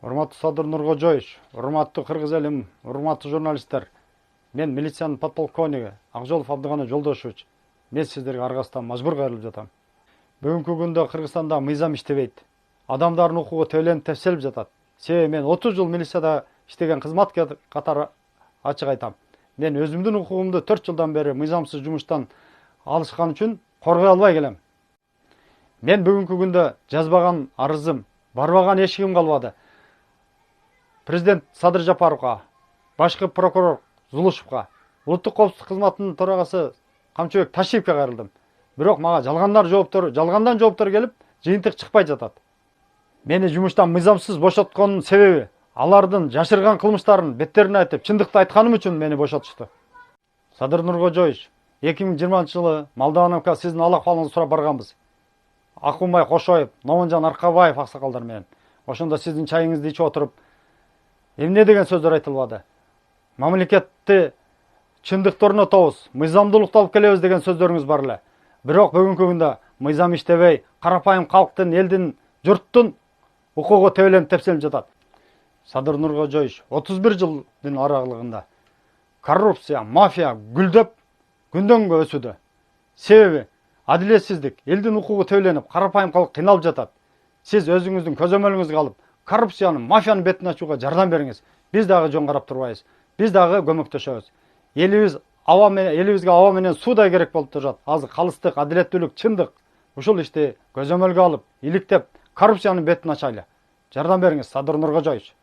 Урматтуу Садыр Нуркожоевич, урматтуу кыргыз элим, урматтуу журналисттер. Мен милициянын подполковниги Акжолов Абдыганы Жолдошевич. Мен сиздерге аргасыздан мажбур кайрылып жатам. Бүгүнкү күндө Кыргызстанда мыйзам иштебейт. Адамдардын укугу төлөнүп тепселип жатат. Себеби мен 30 жыл милицияда иштеген кызматкер катары ачык айтам. Мен өзүмдүн укугумду 4 жылдан бери мыйзамсыз жумуштан алышкан үчүн коргой албай келем. Мен бүгүнкү күндө жазбаган арызым, барбаган эшигим калбады. Президент Садыр Жапаровга, башкы прокурор Зулушевга, улуттук коопсуздук кызматынын төрагасы Камчыбек Ташиевке кайрылдым. Бирок мага жалгандан жооптор келип, жыйынтык чыкпай жатат. Мени жумуштан мыйзамсыз бошотконунун себеби алардын жашырган кылмыштарын беттерине айтып, чындыкты айтканым үчүн мени бошотушту. Садыр Нуркожоевич, 2020-жылы Молдовановка сиздин ал акыбалыңызды сурап барганбыз. Акунбай Кошоев, Номонжан Аркабаев аксакалдар менен. Ошондо сиздин чайыңызды ичип отуруп, эмне деген сөздөр айтылбады? Мамлекетти чындыкты орнотобуз, мыйзамдуулукту алып келебиз деген сөздөрүңүз бар эле. Бирок бүгүнкү күндө мыйзам иштебей, карапайым калктын, элдин, журттун укугу тебеленип тепселип жатат. Садыр Нуркожоевич, 31 жылдын аралыгында коррупция, мафия гүлдөп, күндөн күнгө өсүүдө. Себеби адилетсиздик, элдин укугу тебеленип, карапайым калк кыйналып жатат. Сиз өзүңүздүн көзөмөлүңүзгө алып, коррупциянын, мафиянын бетин ачууга жардам бериңиз. Биз дагы жөн карап турбайбыз. Биз дагы көмөктөшөбүз. Элибизге аба менен суудай керек болуп турат. Азыр калыстык, адилеттүүлүк, чындык. Ушул ишти көзөмөлгө алып, иликтеп, коррупциянын бетин ачайлы. Жардам бериңиз, Садыр Нуркожоевич.